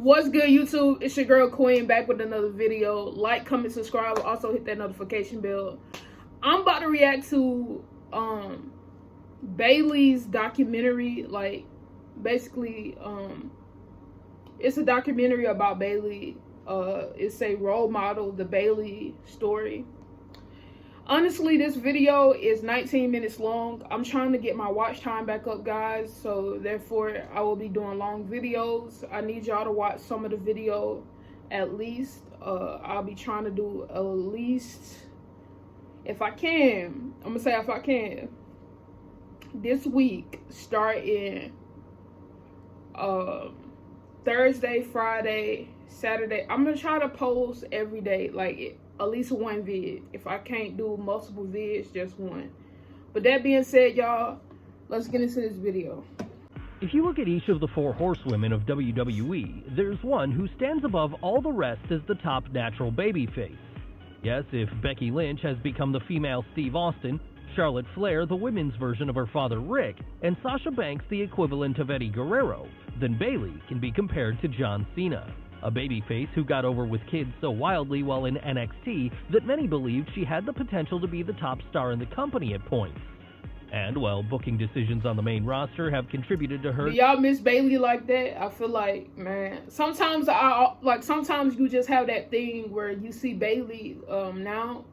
What's good, YouTube? It's your girl Queen back with another video. Like, comment, subscribe. Also hit that notification bell. I'm about to react to Bayley's documentary. Like, basically, it's a documentary about Bayley. It's a role model, the Bayley story. Honestly, this video is 19 minutes long. I'm trying to get my watch time back up, guys. So therefore, I will be doing long videos. I need y'all to watch some of the video at least. I'll be trying to do at least, if I can, I'm gonna say if I can, this week, starting Thursday, Friday, Saturday. I'm gonna try to post every day, like at least one vid. If I can't do multiple vids, just one. But that being said, y'all, let's get into this video. If you look at each of the four horsewomen of WWE, there's one who stands above all the rest as the top natural babyface. Yes, if Becky Lynch has become the female Steve Austin, Charlotte Flair the women's version of her father Rick, and Sasha Banks the equivalent of Eddie Guerrero, then Bayley can be compared to John Cena. A babyface who got over with kids so wildly while in NXT that many believed she had the potential to be the top star in the company at points. And while booking decisions on the main roster have contributed to her... Do y'all miss Bayley like that? I feel like, man, sometimes sometimes you just have that thing where you see Bayley now,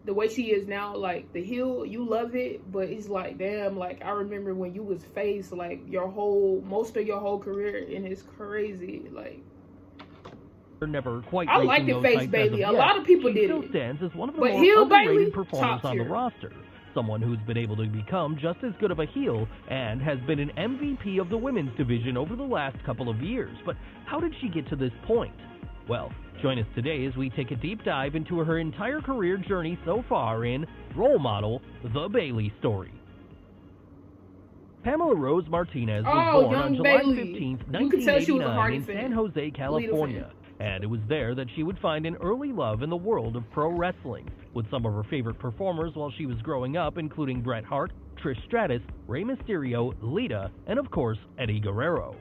the way she is now, like the heel, you love it, but it's like, damn, like I remember when you was face like most of your whole career, and it's crazy, like. Never quite I like to face Bayley. A lot of people did still it. stands as one of the But more heel underrated Bayley, performers on the roster. Someone who's been able to become just as good of a heel and has been an MVP of the women's division over the last couple of years. But how did she get to this point? Well, join us today as we take a deep dive into her entire career journey so far in Role Model, The Bayley Story. Pamela Rose Martinez was born on July 15, 1989 in San Jose, California. And it was there that she would find an early love in the world of pro wrestling, with some of her favorite performers while she was growing up, including Bret Hart, Trish Stratus, Rey Mysterio, Lita, and of course, Eddie Guerrero.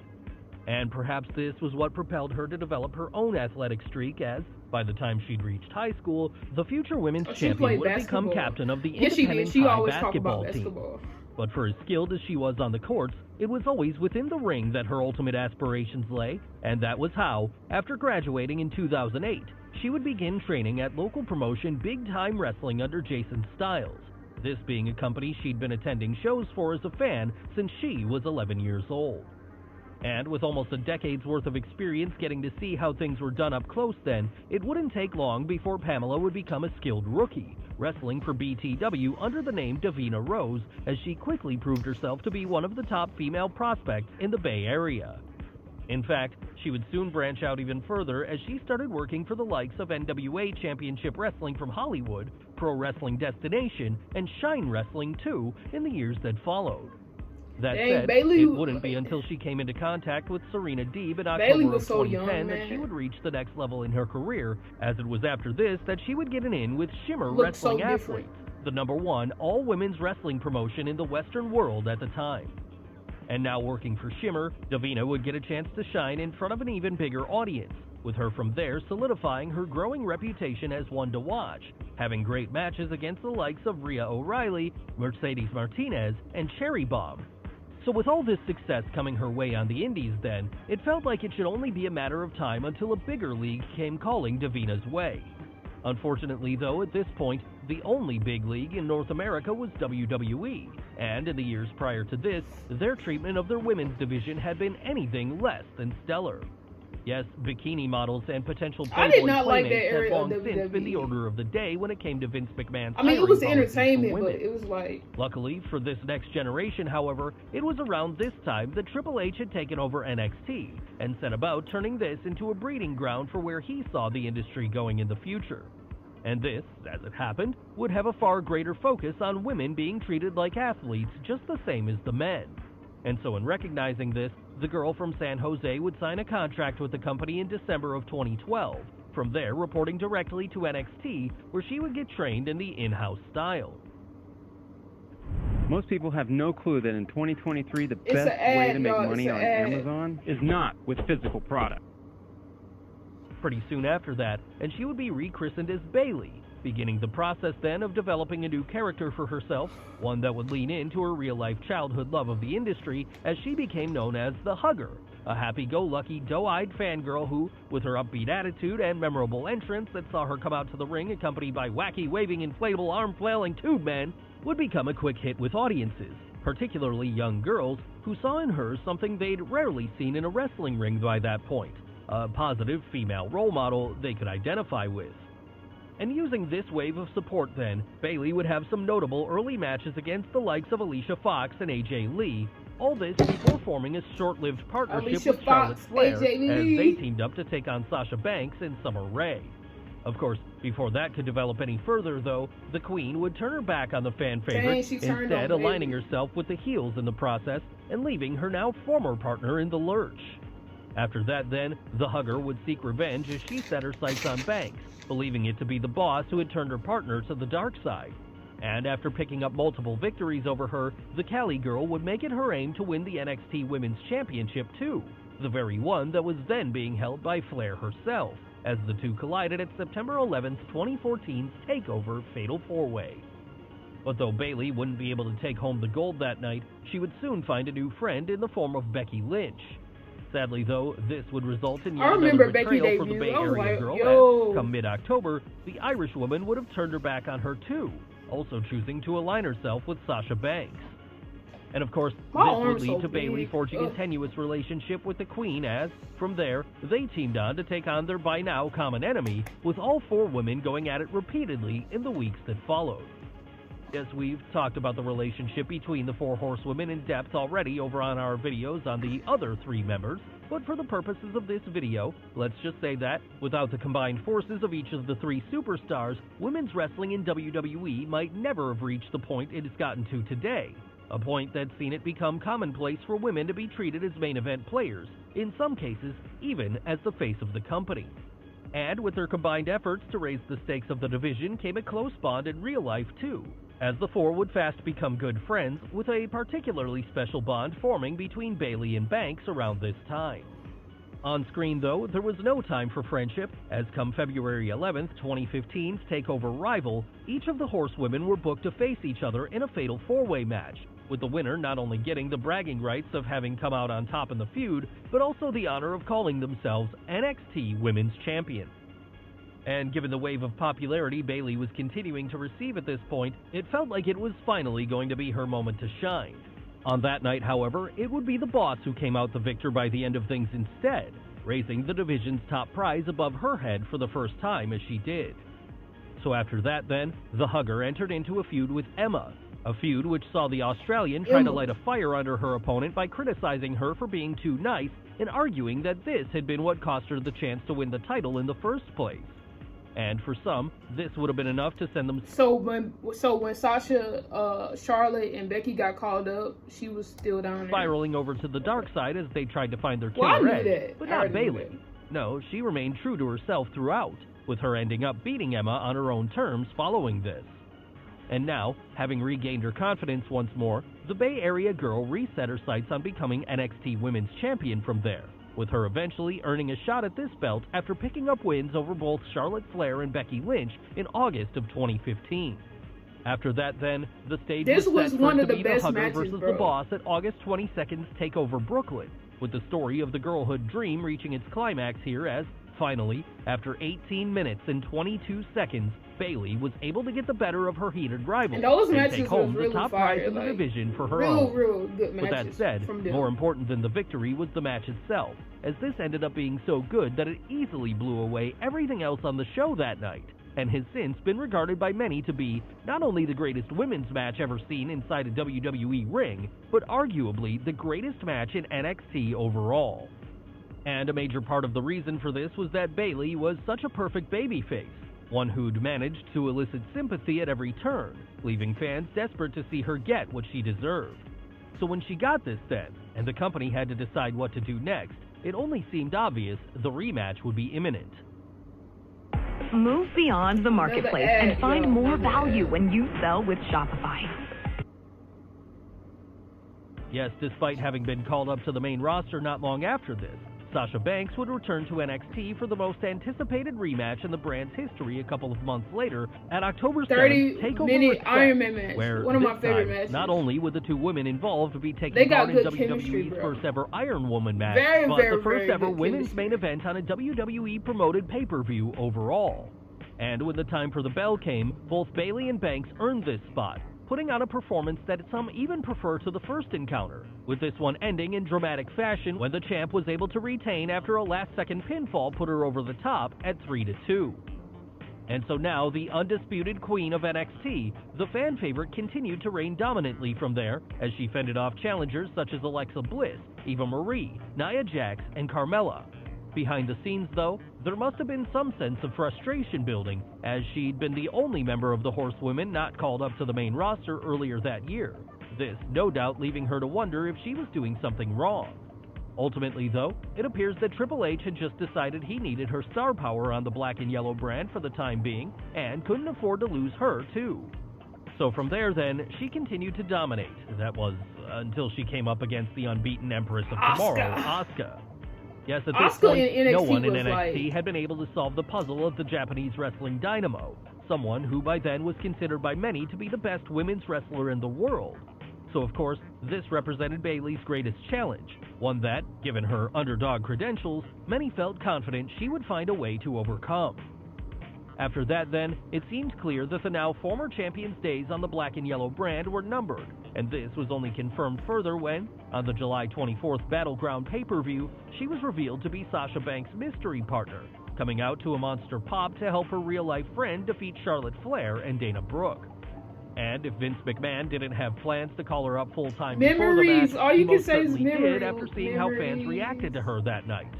And perhaps this was what propelled her to develop her own athletic streak as, by the time she'd reached high school, the future women's champion would have become captain of the independent high basketball team. But for as skilled as she was on the courts, it was always within the ring that her ultimate aspirations lay, and that was how, after graduating in 2008, she would begin training at local promotion Big Time Wrestling under Jason Styles, this being a company she'd been attending shows for as a fan since she was 11 years old. And with almost a decade's worth of experience getting to see how things were done up close then, it wouldn't take long before Pamela would become a skilled rookie, wrestling for BTW under the name Davina Rose, as she quickly proved herself to be one of the top female prospects in the Bay Area. In fact, she would soon branch out even further as she started working for the likes of NWA Championship Wrestling from Hollywood, Pro Wrestling Destination, and Shine Wrestling 2 in the years that followed. That said, Bayley, it wouldn't be until she came into contact with Serena Deeb in October of 2010 that she would reach the next level in her career, as it was after this that she would get an in with Shimmer Wrestling Athletes, the #1 all-women's wrestling promotion in the Western world at the time. And now working for Shimmer, Davina would get a chance to shine in front of an even bigger audience, with her from there solidifying her growing reputation as one to watch, having great matches against the likes of Rhea O'Reilly, Mercedes Martinez, and Cherry Bomb. So with all this success coming her way on the indies then, it felt like it should only be a matter of time until a bigger league came calling Davina's way. Unfortunately though, at this point, the only big league in North America was WWE, and in the years prior to this, their treatment of their women's division had been anything less than stellar. Yes, bikini models and potential Playboy playmates have long since been the order of the day when it came to Vince McMahon's it was entertainment, but it was like... Luckily for this next generation, however, it was around this time that Triple H had taken over NXT and set about turning this into a breeding ground for where he saw the industry going in the future. And this, as it happened, would have a far greater focus on women being treated like athletes just the same as the men. And so in recognizing this, the girl from San Jose would sign a contract with the company in December of 2012, from there reporting directly to NXT, where she would get trained in the in-house style. Most people have no clue that in 2023 the best way to make money on Amazon is not with physical product. pretty soon after that, and she would be rechristened as Bayley, beginning the process then of developing a new character for herself, one that would lean into her real-life childhood love of the industry, as she became known as the Hugger, a happy-go-lucky, doe-eyed fangirl who, with her upbeat attitude and memorable entrance that saw her come out to the ring accompanied by wacky, waving, inflatable, arm-flailing tube men, would become a quick hit with audiences, particularly young girls who saw in her something they'd rarely seen in a wrestling ring by that point, a positive female role model they could identify with. And using this wave of support then, Bayley would have some notable early matches against the likes of Alicia Fox and AJ Lee, all this before forming a short-lived partnership with Charlotte Flair as they teamed up to take on Sasha Banks and Summer Rae. Of course, before that could develop any further, though, the Queen would turn her back on the fan favorite, instead aligning herself with the heels in the process and leaving her now former partner in the lurch. After that, then, the Hugger would seek revenge as she set her sights on Banks, believing it to be the boss who had turned her partner to the dark side. And after picking up multiple victories over her, the Cali girl would make it her aim to win the NXT Women's Championship too, the very one that was then being held by Flair herself, as the two collided at September 11th, 2014's TakeOver Fatal 4-Way. But though Bayley wouldn't be able to take home the gold that night, she would soon find a new friend in the form of Becky Lynch. Sadly, though, this would result in yet another betrayal for the Bay Area girl, as, come mid-October, the Irish woman would have turned her back on her too, also choosing to align herself with Sasha Banks. And of course, this would lead to Bayley forging a tenuous relationship with the Queen as, from there, they teamed on to take on their by now common enemy, with all four women going at it repeatedly in the weeks that followed. Yes, we've talked about the relationship between the four horsewomen in depth already over on our videos on the other three members, but for the purposes of this video, let's just say that, without the combined forces of each of the three superstars, women's wrestling in WWE might never have reached the point it has gotten to today. A point that's seen it become commonplace for women to be treated as main event players, in some cases, even as the face of the company. And with their combined efforts to raise the stakes of the division came a close bond in real life too, as the four would fast become good friends, with a particularly special bond forming between Bayley and Banks around this time. On screen, though, there was no time for friendship, as come February 11th, 2015's TakeOver Rival, each of the horsewomen were booked to face each other in a fatal four-way match, with the winner not only getting the bragging rights of having come out on top in the feud, but also the honor of calling themselves NXT Women's Champion. And given the wave of popularity Bayley was continuing to receive at this point, it felt like it was finally going to be her moment to shine. On that night, however, it would be the boss who came out the victor by the end of things instead, raising the division's top prize above her head for the first time as she did. So after that then, the Hugger entered into a feud with Emma, a feud which saw the Australian try to light a fire under her opponent by criticizing her for being too nice and arguing that this had been what cost her the chance to win the title in the first place. And for some, this would have been enough to send them... So when Sasha, Charlotte, and Becky got called up, she was still down there. Spiraling over to the dark side as they tried to find their killer edge, but not Bayley. No, she remained true to herself throughout, with her ending up beating Emma on her own terms following this. And now, having regained her confidence once more, the Bay Area girl reset her sights on becoming NXT Women's Champion from there, with her eventually earning a shot at this belt after picking up wins over both Charlotte Flair and Becky Lynch in August of 2015. After that then, the stage was set for it to be the Hugger versus the Boss at August 22nd's TakeOver Brooklyn, with the story of the girlhood dream reaching its climax here as, finally, after 18 minutes and 22 seconds, Bayley was able to get the better of her heated rival and take home the top prize in the division for her own. Real good matches. But that said, more important than the victory was the match itself, as this ended up being so good that it easily blew away everything else on the show that night, and has since been regarded by many to be not only the greatest women's match ever seen inside a WWE ring, but arguably the greatest match in NXT overall. And a major part of the reason for this was that Bayley was such a perfect babyface, one who'd managed to elicit sympathy at every turn, leaving fans desperate to see her get what she deserved. So when she got this then, and the company had to decide what to do next, it only seemed obvious the rematch would be imminent. Move beyond the marketplace and find more value when you sell with Shopify. Yes, despite having been called up to the main roster not long after this, Sasha Banks would return to NXT for the most anticipated rematch in the brand's history a couple of months later at October 7th, TakeOver Respect, Iron Man match. Where one of my favorite time, matches. Not only would the two women involved be taking part in WWE's first ever Iron Woman match, but the first ever women's main event on a WWE promoted pay-per-view overall. And when the time for the bell came, both Bayley and Banks earned this spot, putting on a performance that some even prefer to the first encounter, with this one ending in dramatic fashion when the champ was able to retain after a last-second pinfall put her over the top at 3-2. And so now, the undisputed queen of NXT, the fan favorite continued to reign dominantly from there, as she fended off challengers such as Alexa Bliss, Eva Marie, Nia Jax, and Carmella. Behind the scenes, though, there must have been some sense of frustration building, as she'd been the only member of the Horsewomen not called up to the main roster earlier that year. This, no doubt, leaving her to wonder if she was doing something wrong. Ultimately, though, it appears that Triple H had just decided he needed her star power on the black and yellow brand for the time being, and couldn't afford to lose her, too. So from there, then, she continued to dominate. That was until she came up against the unbeaten Empress of Tomorrow, Asuka. Yes, at this point, no one in NXT had been able to solve the puzzle of the Japanese wrestling dynamo, someone who by then was considered by many to be the best women's wrestler in the world. So of course, this represented Bayley's greatest challenge, one that, given her underdog credentials, many felt confident she would find a way to overcome. After that then, it seemed clear that the now former champion's days on the black and yellow brand were numbered, and this was only confirmed further when, on the July 24th Battleground pay-per-view, she was revealed to be Sasha Banks' mystery partner, coming out to a monster pop to help her real-life friend defeat Charlotte Flair and Dana Brooke. And if Vince McMahon didn't have plans to call her up full-time before the match, he most certainly did after seeing how fans reacted to her that night.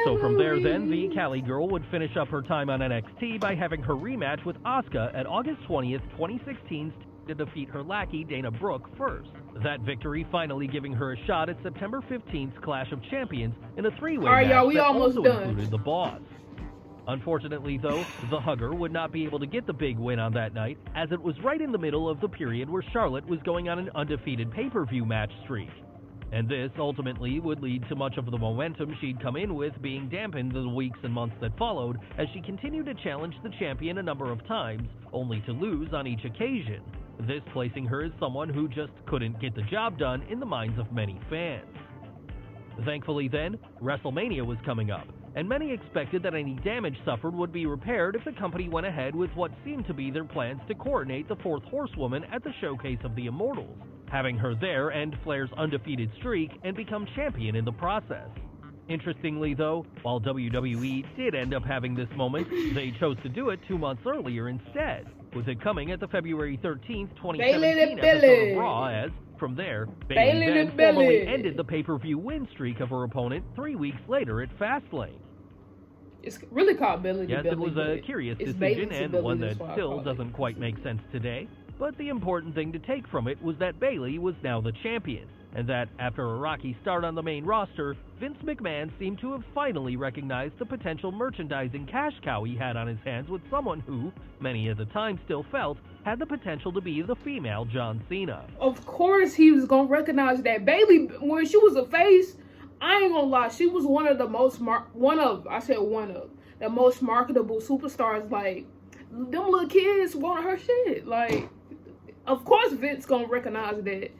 So from there then, the Cali girl would finish up her time on NXT by having her rematch with Asuka at August 20th, 2016 to defeat her lackey Dana Brooke first. That victory finally giving her a shot at September 15th's Clash of Champions in a three-way match that also included the Boss. Unfortunately, though, the Hugger would not be able to get the big win on that night, as it was right in the middle of the period where Charlotte was going on an undefeated pay-per-view match streak. And this ultimately would lead to much of the momentum she'd come in with being dampened the weeks and months that followed, as she continued to challenge the champion a number of times, only to lose on each occasion. This placing her as someone who just couldn't get the job done in the minds of many fans. Thankfully then, WrestleMania was coming up, and many expected that any damage suffered would be repaired if the company went ahead with what seemed to be their plans to coordinate the fourth Horsewoman at the Showcase of the Immortals, having her there end Flair's undefeated streak and become champion in the process. Interestingly, though, while WWE did end up having this moment, they chose to do it 2 months earlier instead, with it coming at the February 13th, 2017 episode of Raw, as, from there, Bayley then formally ended the pay-per-view win streak of her opponent 3 weeks later at Fastlane. It's really called Bayley. Yes, it was a curious decision, and one that still doesn't quite make sense today. But the important thing to take from it was that Bayley was now the champion, and that after a rocky start on the main roster, Vince McMahon seemed to have finally recognized the potential merchandising cash cow he had on his hands with someone who, many at the time still felt, had the potential to be the female John Cena. Of course he was going to recognize that. Bayley, when she was a face, I ain't gonna lie, she was one of the most the most marketable superstars. Like, them little kids wanted her shit. Like, of course Vince gonna recognize that.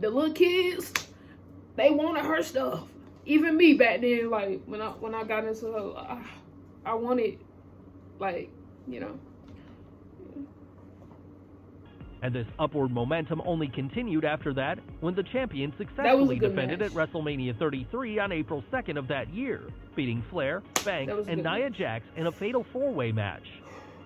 The little kids, they wanted her stuff. Even me back then, like, when I got into her, I wanted, like, you know. And this upward momentum only continued after that, when the champion successfully defended at WrestleMania 33 on April 2nd of that year, beating Flair, Banks, and Nia Jax in a fatal four-way match.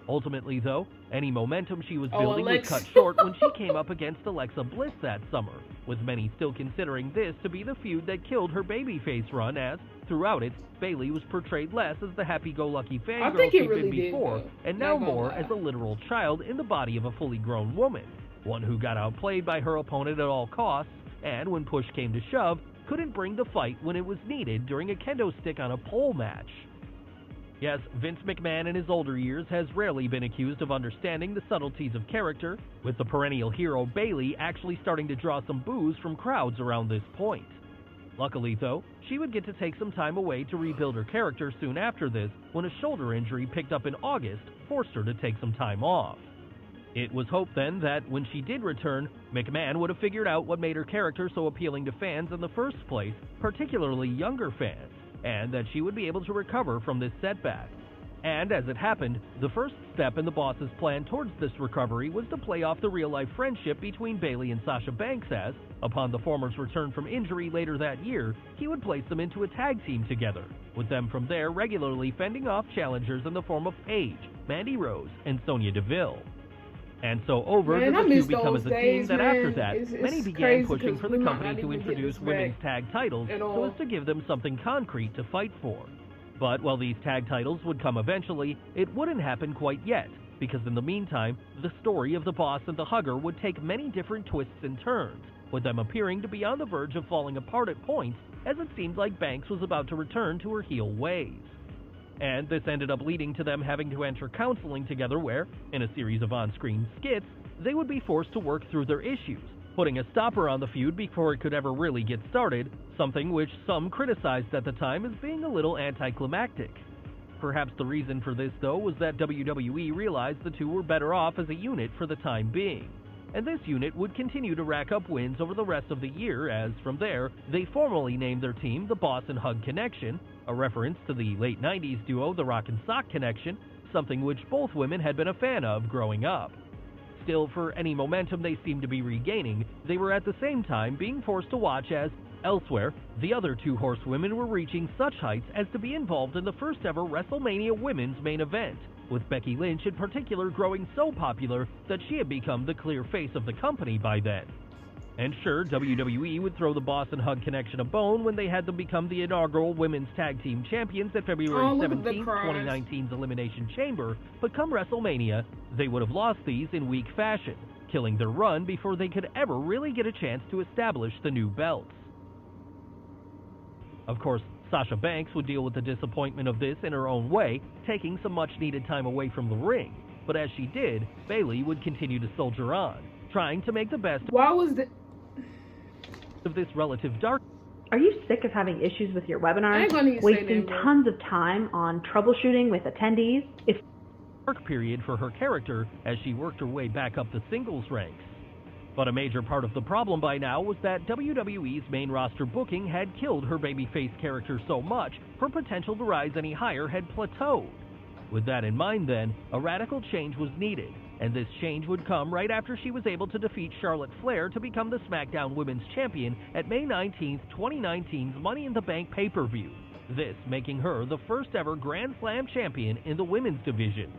Ultimately, though, any momentum she was building was cut short when she came up against Alexa Bliss that summer, with many still considering this to be the feud that killed her babyface run, as, throughout it, Bayley was portrayed less as the happy-go-lucky fangirl she'd been before, and now more as a literal child in the body of a fully grown woman, one who got outplayed by her opponent at all costs, and when push came to shove, couldn't bring the fight when it was needed during a kendo stick on a pole match. Yes, Vince McMahon in his older years has rarely been accused of understanding the subtleties of character, with the perennial hero Bayley actually starting to draw some boos from crowds around this point. Luckily, though, she would get to take some time away to rebuild her character soon after this, when a shoulder injury picked up in August forced her to take some time off. It was hoped then that when she did return, McMahon would have figured out what made her character so appealing to fans in the first place, particularly younger fans, and that she would be able to recover from this setback. And as it happened, the first step in the boss's plan towards this recovery was to play off the real-life friendship between Bayley and Sasha Banks as, upon the former's return from injury later that year, he would place them into a tag team together, with them from there regularly fending off challengers in the form of Paige, Mandy Rose, and Sonya Deville. And so over did the two become as a team that after that, many began pushing for the company to introduce women's tag titles so as to give them something concrete to fight for. But while these tag titles would come eventually, it wouldn't happen quite yet, because in the meantime, the story of the Boss and the Hugger would take many different twists and turns, with them appearing to be on the verge of falling apart at points, as it seemed like Banks was about to return to her heel ways. And this ended up leading to them having to enter counseling together where, in a series of on-screen skits, they would be forced to work through their issues, putting a stopper on the feud before it could ever really get started, something which some criticized at the time as being a little anticlimactic. Perhaps the reason for this, though, was that WWE realized the two were better off as a unit for the time being. And this unit would continue to rack up wins over the rest of the year as, from there, they formally named their team the Boss and Hug Connection, a reference to the late 90s duo The Rock and Sock Connection, something which both women had been a fan of growing up. Still, for any momentum they seemed to be regaining, they were at the same time being forced to watch as, elsewhere, the other two horsewomen were reaching such heights as to be involved in the first ever WrestleMania Women's main event, with Becky Lynch in particular growing so popular that she had become the clear face of the company by then. And sure, WWE would throw the Boss and Hug Connection a bone when they had them become the inaugural Women's Tag Team Champions at February 17, 2019's Elimination Chamber, but come WrestleMania, they would have lost these in weak fashion, killing their run before they could ever really get a chance to establish the new belts. Of course, Sasha Banks would deal with the disappointment of this in her own way, taking some much-needed time away from the ring, but as she did, Bayley would continue to soldier on, trying to make the best of this relative dark. Are you sick of having issues with your webinars, wasting tons of time on troubleshooting with attendees? Dark period for her character as she worked her way back up the singles ranks. But a major part of the problem by now was that WWE's main roster booking had killed her babyface character so much, her potential to rise any higher had plateaued. With that in mind then, a radical change was needed, and this change would come right after she was able to defeat Charlotte Flair to become the SmackDown Women's Champion at May 19, 2019's Money in the Bank pay-per-view, this making her the first ever Grand Slam champion in the women's division.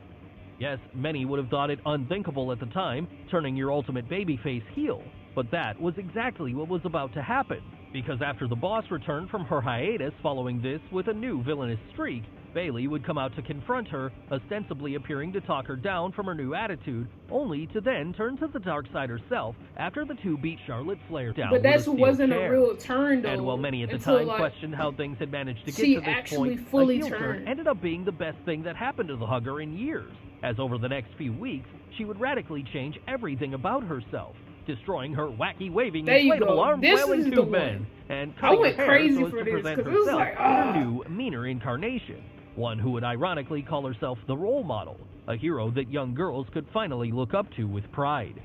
Yes, many would have thought it unthinkable at the time, turning your ultimate babyface heel, but that was exactly what was about to happen, because after the Boss returned from her hiatus following this with a new villainous streak, Bayley would come out to confront her, ostensibly appearing to talk her down from her new attitude, only to then turn to the dark side herself after the two beat Charlotte Flair down. But that wasn't a real turn, though. And while many at the time questioned how things had managed to get to this point, a heel turn ended up being the best thing that happened to the Hugger in years, as over the next few weeks, she would radically change everything about herself, destroying her wacky waving inflatable arm flailing tube men, and cutting her hair so as to present herself in her new, meaner incarnation. One who would ironically call herself the role model, a hero that young girls could finally look up to with pride.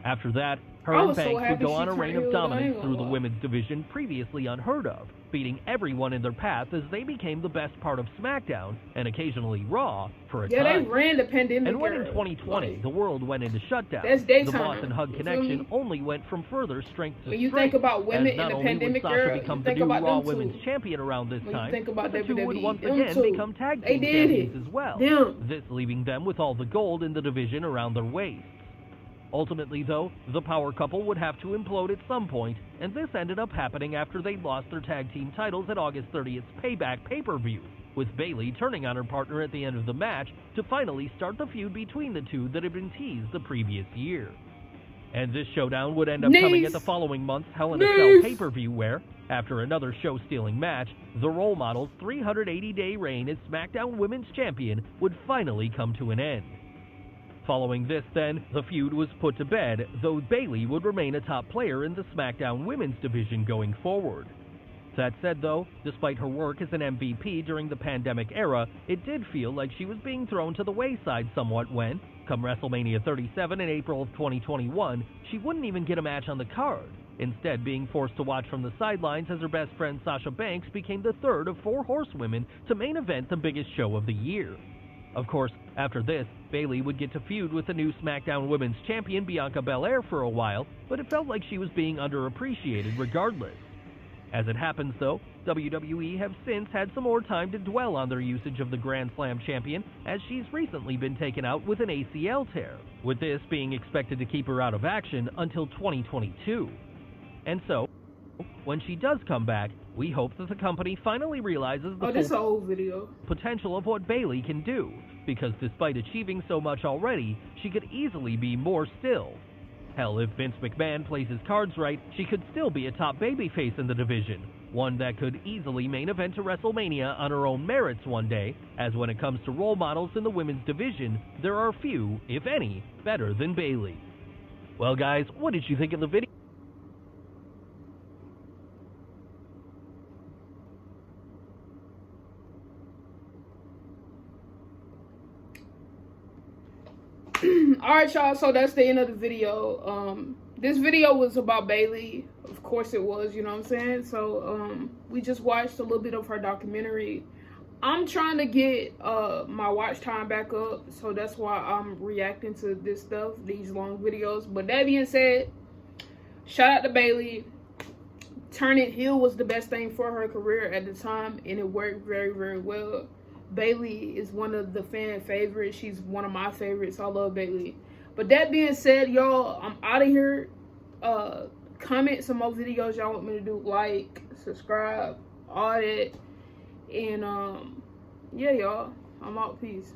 After that, her and Banks would go on a reign of dominance through the women's division previously unheard of, beating everyone in their path as they became the best part of SmackDown, and occasionally Raw, for a time. They ran the pandemic. And when in 2020 the world went into shutdown, the Boss and Hug Connection only went from further strength to strength. When you think about women in the pandemic era, you become the new Raw Women's Champion around this time, the two would once again become tag team champions as well, this leaving them with all the gold in the division around their waists. Ultimately, though, the power couple would have to implode at some point, and this ended up happening after they lost their tag team titles at August 30th's Payback pay-per-view, with Bayley turning on her partner at the end of the match to finally start the feud between the two that had been teased the previous year. And this showdown would end up coming at the following month's Hell in a Cell pay-per-view where, after another show-stealing match, the role model's 380-day reign as SmackDown Women's Champion would finally come to an end. Following this, then, the feud was put to bed, though Bayley would remain a top player in the SmackDown Women's division going forward. That said, though, despite her work as an MVP during the pandemic era, it did feel like she was being thrown to the wayside somewhat when, come WrestleMania 37 in April of 2021, she wouldn't even get a match on the card, instead being forced to watch from the sidelines as her best friend Sasha Banks became the third of 4 horsewomen to main event the biggest show of the year. Of course, after this, Bayley would get to feud with the new SmackDown Women's Champion Bianca Belair for a while, but it felt like she was being underappreciated regardless. As it happens, though, WWE have since had some more time to dwell on their usage of the Grand Slam champion, as she's recently been taken out with an ACL tear, with this being expected to keep her out of action until 2022. And so, when she does come back, we hope that the company finally realizes the full potential of what Bayley can do, because despite achieving so much already, she could easily be more still. Hell, if Vince McMahon plays his cards right, she could still be a top babyface in the division, one that could easily main event to WrestleMania on her own merits one day, as when it comes to role models in the women's division, there are few, if any, better than Bayley. Well guys, what did you think of the video? Alright, y'all, so that's the end of the video. This video was about Bayley. Of course it was, you know what I'm saying? So, we just watched a little bit of her documentary. I'm trying to get my watch time back up, so that's why I'm reacting to this stuff, these long videos. But that being said, shout out to Bayley. Turning heel was the best thing for her career at the time, and it worked very, very well. Bayley is one of the fan favorites. She's one of my favorites. I love Bayley. But that being said, y'all, I'm out of here. Comment some more videos y'all want me to do. Like, subscribe, all that. And yeah, y'all, I'm out. Peace.